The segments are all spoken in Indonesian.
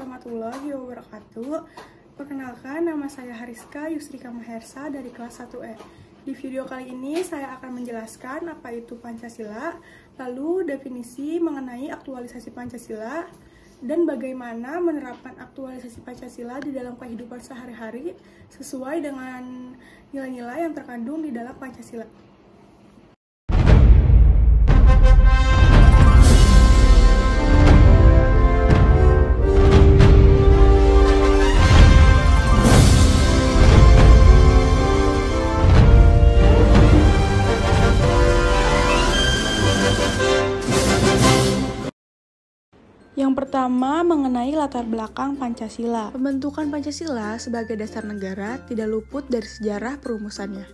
warahmatullahi wabarakatuh. Perkenalkan, nama saya Hariska Yusrika Mahersa dari kelas 1E. Di video kali ini saya akan menjelaskan apa itu Pancasila, lalu definisi mengenai aktualisasi Pancasila, dan bagaimana menerapkan aktualisasi Pancasila di dalam kehidupan sehari-hari sesuai dengan nilai-nilai yang terkandung di dalam Pancasila. Yang pertama, mengenai latar belakang Pancasila. Pembentukan Pancasila sebagai dasar negara tidak luput dari sejarah perumusannya.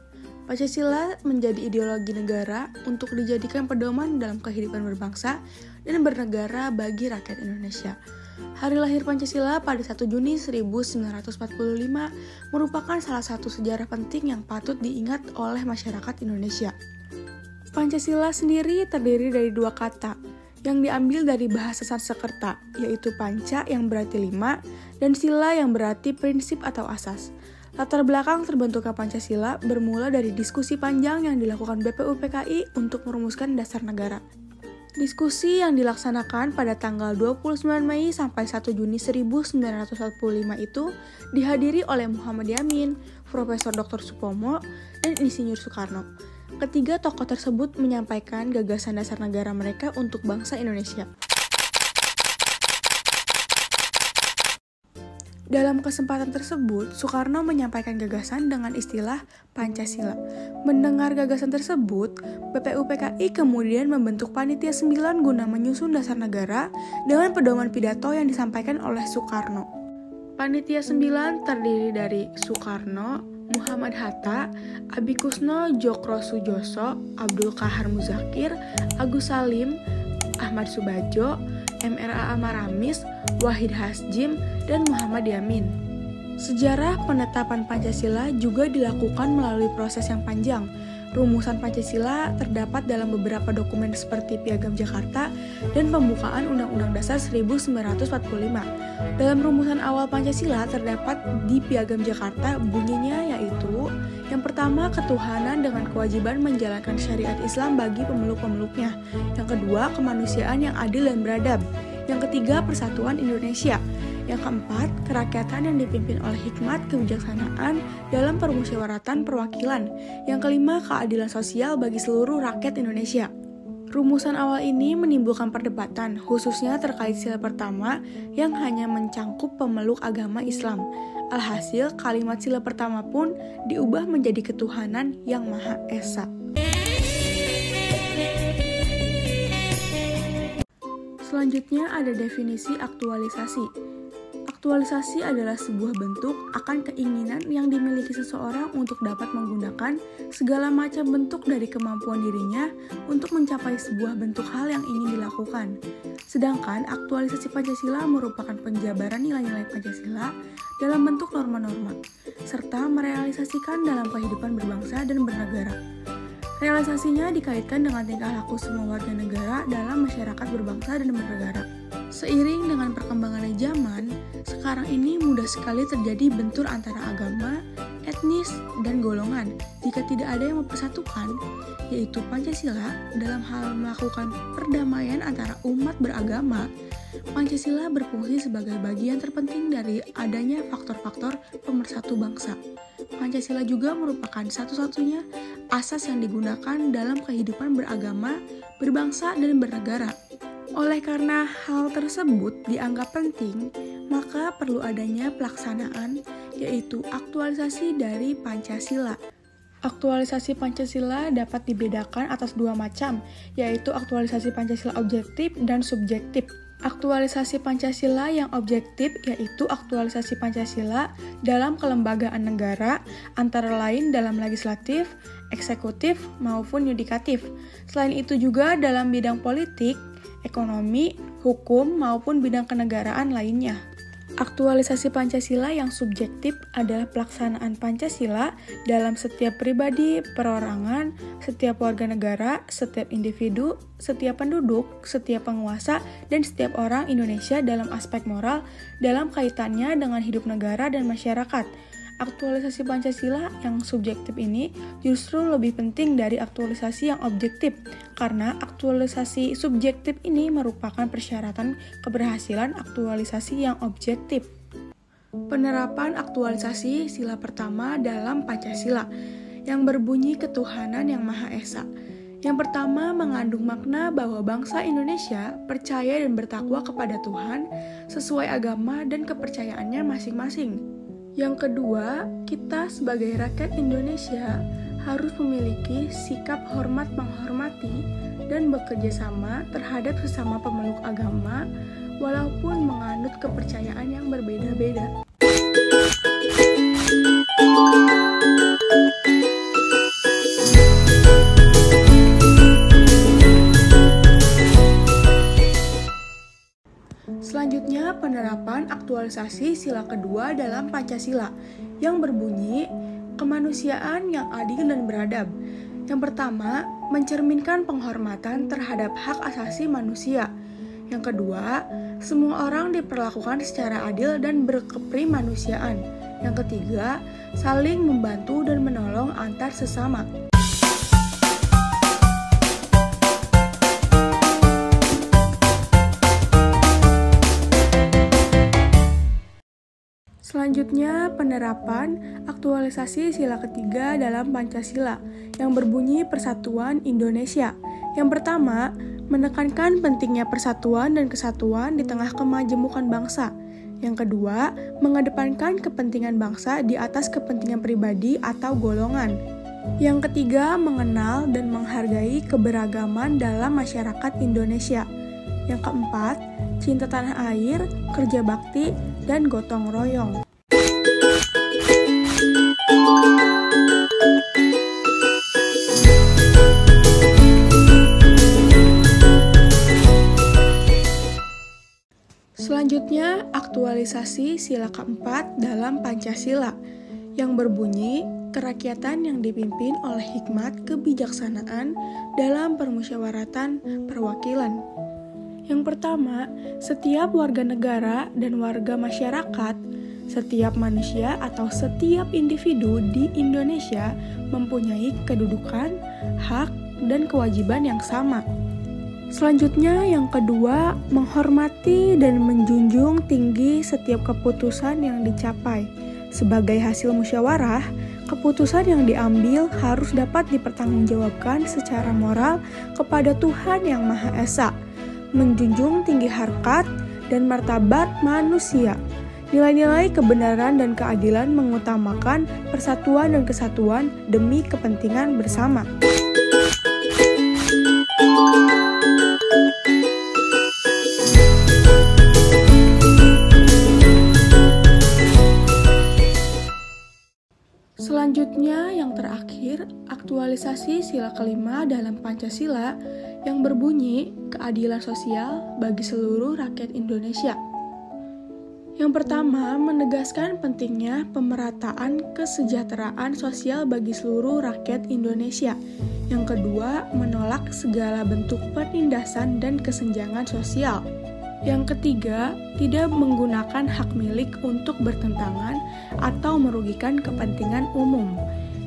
Pancasila menjadi ideologi negara untuk dijadikan pedoman dalam kehidupan berbangsa dan bernegara bagi rakyat Indonesia. Hari lahir Pancasila pada 1 Juni 1945 merupakan salah satu sejarah penting yang patut diingat oleh masyarakat Indonesia. Pancasila sendiri terdiri dari dua kata, yang diambil dari bahasa Sanskerta, yaitu panca yang berarti 5 dan sila yang berarti prinsip atau asas. Latar belakang terbentuknya Pancasila bermula dari diskusi panjang yang dilakukan BPUPKI untuk merumuskan dasar negara. Diskusi yang dilaksanakan pada tanggal 29 Mei sampai 1 Juni 1945 itu dihadiri oleh Muhammad Yamin, Profesor Dr. Supomo, dan Insinyur Soekarno. Ketiga tokoh tersebut menyampaikan gagasan dasar negara mereka untuk bangsa Indonesia. Dalam kesempatan tersebut, Soekarno menyampaikan gagasan dengan istilah Pancasila. Mendengar gagasan tersebut, BPUPKI kemudian membentuk Panitia 9 guna menyusun dasar negara dengan pedoman pidato yang disampaikan oleh Soekarno. Panitia 9 terdiri dari Soekarno, Muhammad Hatta, Abi Kusno Djokro Sujoso, Abdul Qahar Muzakir, Agus Salim, Ahmad Subadjo, MRA Amaramis, Wahid Hasjim, dan Muhammad Yamin. Sejarah penetapan Pancasila juga dilakukan melalui proses yang panjang. Rumusan Pancasila terdapat dalam beberapa dokumen seperti Piagam Jakarta dan pembukaan Undang-Undang Dasar 1945. Dalam rumusan awal Pancasila terdapat di Piagam Jakarta bunyinya yaitu: yang pertama, ketuhanan dengan kewajiban menjalankan syariat Islam bagi pemeluk-pemeluknya. Yang kedua, kemanusiaan yang adil dan beradab. Yang ketiga, persatuan Indonesia. Yang keempat, kerakyatan yang dipimpin oleh hikmat kebijaksanaan dalam permusyawaratan perwakilan. Yang kelima, keadilan sosial bagi seluruh rakyat Indonesia. Rumusan awal ini menimbulkan perdebatan, khususnya terkait sila pertama yang hanya mencangkup pemeluk agama Islam. Alhasil, kalimat sila pertama pun diubah menjadi ketuhanan yang Maha Esa. Selanjutnya ada definisi aktualisasi. Aktualisasi adalah sebuah bentuk akan keinginan yang dimiliki seseorang untuk dapat menggunakan segala macam bentuk dari kemampuan dirinya untuk mencapai sebuah bentuk hal yang ingin dilakukan. Sedangkan aktualisasi Pancasila merupakan penjabaran nilai-nilai Pancasila dalam bentuk norma-norma, serta merealisasikan dalam kehidupan berbangsa dan bernegara. Realisasinya dikaitkan dengan tingkah laku semua warga negara dalam masyarakat berbangsa dan bernegara. Seiring dengan perkembangan zaman, sekarang ini mudah sekali terjadi bentur antara agama, etnis, dan golongan jika tidak ada yang mempersatukan, yaitu Pancasila dalam hal melakukan perdamaian antara umat beragama. Pancasila berfungsi sebagai bagian terpenting dari adanya faktor-faktor pemersatu bangsa. Pancasila juga merupakan satu-satunya asas yang digunakan dalam kehidupan beragama, berbangsa, dan bernegara. Oleh karena hal tersebut dianggap penting, maka perlu adanya pelaksanaan, yaitu aktualisasi dari Pancasila. Aktualisasi Pancasila dapat dibedakan atas dua macam, yaitu aktualisasi Pancasila objektif dan subjektif. Aktualisasi Pancasila yang objektif yaitu aktualisasi Pancasila dalam kelembagaan negara, antara lain dalam legislatif, eksekutif, maupun yudikatif. Selain itu juga dalam bidang politik, ekonomi, hukum, maupun bidang kenegaraan lainnya. Aktualisasi Pancasila yang subjektif adalah pelaksanaan Pancasila dalam setiap pribadi, perorangan, setiap warga negara, setiap individu, setiap penduduk, setiap penguasa, dan setiap orang Indonesia dalam aspek moral dalam kaitannya dengan hidup negara dan masyarakat. Aktualisasi Pancasila yang subjektif ini justru lebih penting dari aktualisasi yang objektif, karena aktualisasi subjektif ini merupakan persyaratan keberhasilan aktualisasi yang objektif. Penerapan aktualisasi sila pertama dalam Pancasila yang berbunyi ketuhanan yang Maha Esa. Yang pertama mengandung makna bahwa bangsa Indonesia percaya dan bertakwa kepada Tuhan sesuai agama dan kepercayaannya masing-masing. Yang kedua, kita sebagai rakyat Indonesia harus memiliki sikap hormat menghormati dan bekerja sama terhadap sesama pemeluk agama walaupun menganut kepercayaan yang berbeda-beda. Selanjutnya, penerapan aktualisasi sila kedua dalam Pancasila yang berbunyi kemanusiaan yang adil dan beradab. Yang pertama, mencerminkan penghormatan terhadap hak asasi manusia. Yang kedua, semua orang diperlakukan secara adil dan berkeprimanusiaan. Yang ketiga, saling membantu dan menolong antar sesama. Selanjutnya, penerapan aktualisasi sila ketiga dalam Pancasila yang berbunyi Persatuan Indonesia. Yang pertama, menekankan pentingnya persatuan dan kesatuan di tengah kemajemukan bangsa. Yang kedua, mengedepankan kepentingan bangsa di atas kepentingan pribadi atau golongan. Yang ketiga, mengenal dan menghargai keberagaman dalam masyarakat Indonesia. Yang keempat, cinta tanah air, kerja bakti, dan gotong royong. Selanjutnya, aktualisasi sila keempat dalam Pancasila yang berbunyi kerakyatan yang dipimpin oleh hikmat kebijaksanaan dalam permusyawaratan perwakilan. Yang pertama, setiap warga negara dan warga masyarakat, setiap manusia atau setiap individu di Indonesia mempunyai kedudukan, hak, dan kewajiban yang sama. Selanjutnya, yang kedua, menghormati dan menjunjung tinggi setiap keputusan yang dicapai. Sebagai hasil musyawarah, keputusan yang diambil harus dapat dipertanggungjawabkan secara moral kepada Tuhan Yang Maha Esa, menjunjung tinggi harkat dan martabat manusia. Nilai-nilai kebenaran dan keadilan mengutamakan persatuan dan kesatuan demi kepentingan bersama. Selanjutnya, yang terakhir, aktualisasi sila kelima dalam Pancasila yang berbunyi keadilan sosial bagi seluruh rakyat Indonesia. Yang pertama, menegaskan pentingnya pemerataan kesejahteraan sosial bagi seluruh rakyat Indonesia. Yang kedua, menolak segala bentuk penindasan dan kesenjangan sosial. Yang ketiga, tidak menggunakan hak milik untuk bertentangan atau merugikan kepentingan umum.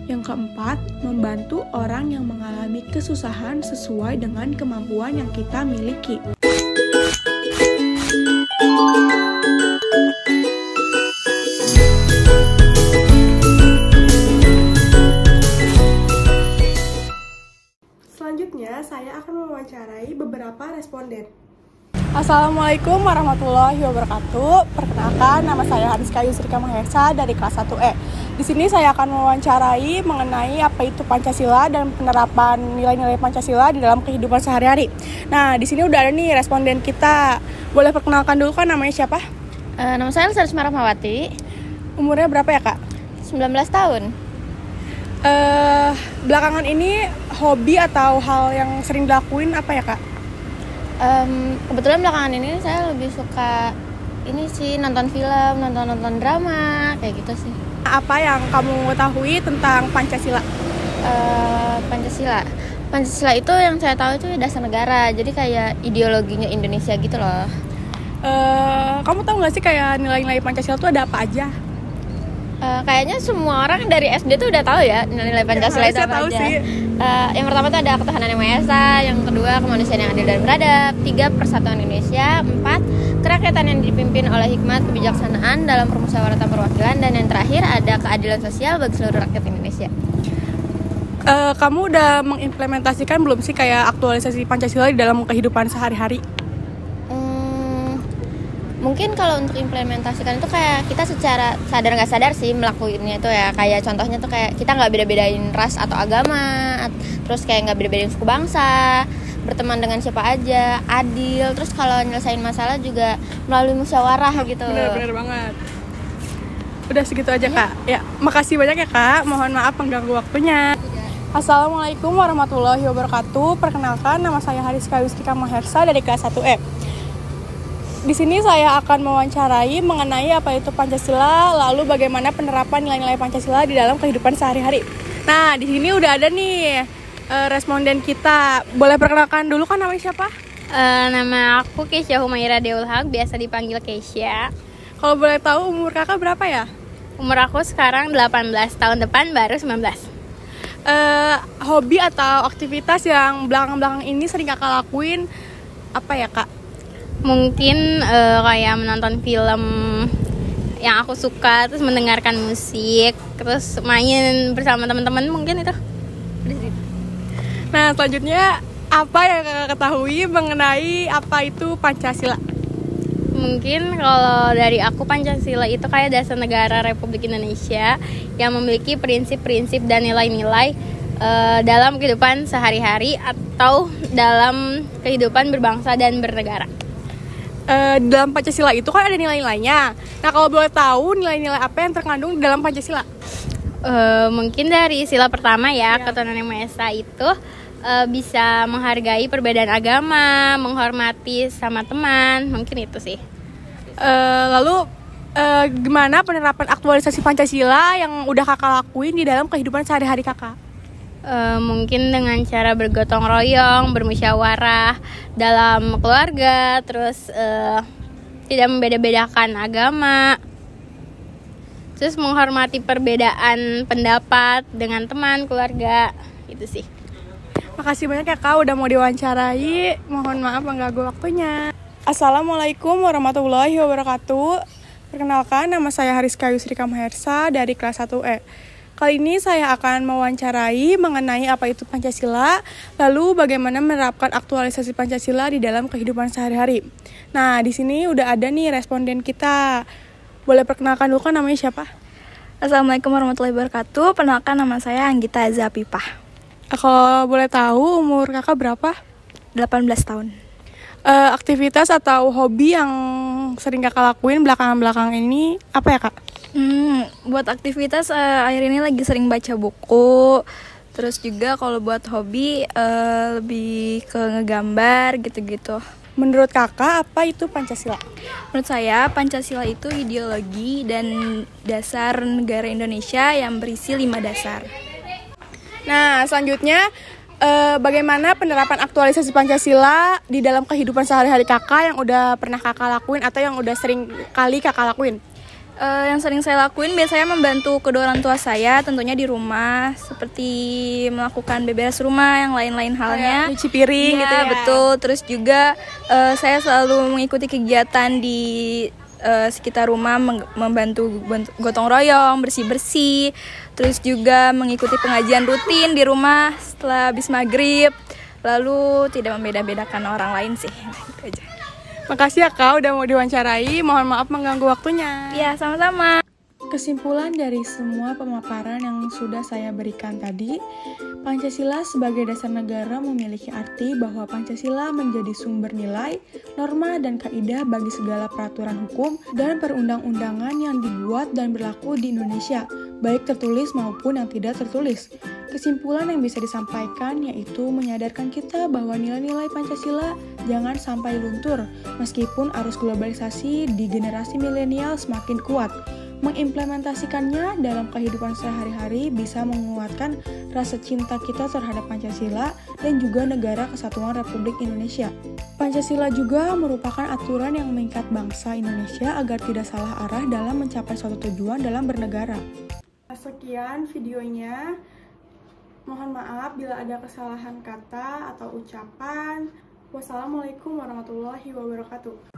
Yang keempat, membantu orang yang mengalami kesusahan sesuai dengan kemampuan yang kita miliki. Selanjutnya, saya akan mewawancarai beberapa responden. Assalamualaikum warahmatullahi wabarakatuh. Perkenalkan, nama saya Hariska Yusrika Mahesa dari kelas 1E. Di sini saya akan mewawancarai mengenai apa itu Pancasila dan penerapan nilai-nilai Pancasila di dalam kehidupan sehari-hari. Nah, di sini udah ada nih responden kita. Boleh perkenalkan dulu kan, namanya siapa? Nama saya Elsa Rahmawati. Umurnya berapa ya, Kak? 19 tahun. Belakangan ini hobi atau hal yang sering dilakuin apa ya, Kak? Kebetulan belakangan ini saya lebih suka ini sih nonton film, nonton drama, kayak gitu sih. Apa yang kamu ketahui tentang Pancasila? Pancasila itu yang saya tahu itu dasar negara, jadi kayak ideologinya Indonesia gitu loh. Kamu tahu nggak sih kayak nilai-nilai Pancasila itu ada apa aja? Kayaknya semua orang dari SD tuh udah tahu ya nilai Pancasila itu apa aja. Yang pertama tuh ada ketuhanan yang Maha Esa, yang kedua kemanusiaan yang adil dan beradab, 3 persatuan Indonesia, 4 kerakyatan yang dipimpin oleh hikmat kebijaksanaan dalam permusyawaratan perwakilan, dan yang terakhir ada keadilan sosial bagi seluruh rakyat Indonesia. Kamu udah mengimplementasikan belum sih kayak aktualisasi Pancasila di dalam kehidupan sehari-hari? Mungkin kalau untuk implementasikan itu kayak kita secara sadar nggak sadar sih melakukannya itu ya. Kayak contohnya tuh kayak kita nggak beda-bedain ras atau agama, terus kayak nggak beda-bedain suku bangsa, berteman dengan siapa aja, adil. Terus kalau nyelesain masalah juga melalui musyawarah gitu. Bener banget. Udah segitu aja Kak. Ya, makasih banyak ya Kak. Mohon maaf mengganggu waktunya. Assalamualaikum warahmatullahi wabarakatuh. Perkenalkan, nama saya Hariska Wisrika Mahersa dari kelas 1E. Di sini saya akan mewawancarai mengenai apa itu Pancasila, lalu bagaimana penerapan nilai-nilai Pancasila di dalam kehidupan sehari-hari. Nah, di sini udah ada nih responden kita. Boleh perkenalkan dulu kan namanya siapa? Nama aku Keisha Humaira Deul Haq, biasa dipanggil Keisha. Kalau boleh tahu umur kakak berapa ya? Umur aku sekarang 18, tahun depan baru 19. Hobi atau aktivitas yang belakang-belakang ini sering kakak lakuin apa ya kak? Mungkin kayak menonton film yang aku suka, terus mendengarkan musik, terus main bersama teman-teman, mungkin itu. Nah, selanjutnya apa yang kakak ketahui mengenai apa itu Pancasila? Mungkin kalau dari aku Pancasila itu kayak dasar negara Republik Indonesia yang memiliki prinsip-prinsip dan nilai-nilai dalam kehidupan sehari-hari atau dalam kehidupan berbangsa dan bernegara. Dalam Pancasila itu kan ada nilai-nilainya. Nah, kalau boleh tahu nilai-nilai apa yang terkandung di dalam Pancasila? Mungkin dari sila pertama ya. Ketuhanan yang Maha Esa itu bisa menghargai perbedaan agama, menghormati sama teman, mungkin itu sih. Lalu gimana penerapan aktualisasi Pancasila yang udah kakak lakuin di dalam kehidupan sehari-hari kakak? Mungkin dengan cara bergotong royong, bermusyawarah dalam keluarga, terus tidak membeda-bedakan agama, terus menghormati perbedaan pendapat dengan teman, keluarga, itu sih. Makasih banyak ya kak udah mau diwawancarai. Mohon maaf mengganggu waktunya. Assalamualaikum warahmatullahi wabarakatuh. Perkenalkan, nama saya Hariska Wisrika Mahersa dari kelas 1E. Kali ini saya akan mewawancarai mengenai apa itu Pancasila, lalu bagaimana menerapkan aktualisasi Pancasila di dalam kehidupan sehari-hari. Nah, di sini udah ada nih responden kita. Boleh perkenalkan dulu kan namanya siapa? Assalamualaikum warahmatullahi wabarakatuh. Perkenalkan, nama saya Anggita Zapipah. Kalau boleh tahu umur kakak berapa? 18 tahun. Aktivitas atau hobi yang sering kakak lakuin belakangan ini apa ya kak? Buat aktivitas akhir ini lagi sering baca buku. Terus juga kalau buat hobi lebih ke ngegambar gitu-gitu. Menurut kakak apa itu Pancasila? Menurut saya Pancasila itu ideologi dan dasar negara Indonesia yang berisi 5 dasar. Nah, selanjutnya bagaimana penerapan aktualisasi Pancasila di dalam kehidupan sehari-hari kakak yang udah pernah kakak lakuin atau yang udah sering kali kakak lakuin? Yang sering saya lakuin biasanya membantu kedua orang tua saya tentunya di rumah, seperti melakukan beberes rumah, yang lain-lain halnya, nyuci piring ya, gitu ya. Betul. Terus juga saya selalu mengikuti kegiatan di sekitar rumah, membantu gotong royong, bersih-bersih. Terus juga mengikuti pengajian rutin di rumah setelah habis maghrib. Lalu tidak membeda-bedakan orang lain sih. Gitu aja. Makasih ya kak udah mau diwawancarai. Mohon maaf mengganggu waktunya. Ya, sama-sama. Kesimpulan dari semua pemaparan yang sudah saya berikan tadi, Pancasila sebagai dasar negara memiliki arti bahwa Pancasila menjadi sumber nilai, norma, dan kaidah bagi segala peraturan hukum dan perundang-undangan yang dibuat dan berlaku di Indonesia, baik tertulis maupun yang tidak tertulis. Kesimpulan yang bisa disampaikan yaitu menyadarkan kita bahwa nilai-nilai Pancasila jangan sampai luntur meskipun arus globalisasi di generasi milenial semakin kuat. Mengimplementasikannya dalam kehidupan sehari-hari bisa menguatkan rasa cinta kita terhadap Pancasila dan juga Negara Kesatuan Republik Indonesia. Pancasila juga merupakan aturan yang mengikat bangsa Indonesia agar tidak salah arah dalam mencapai suatu tujuan dalam bernegara. Sekian videonya. Mohon maaf bila ada kesalahan kata atau ucapan. Wassalamualaikum warahmatullahi wabarakatuh.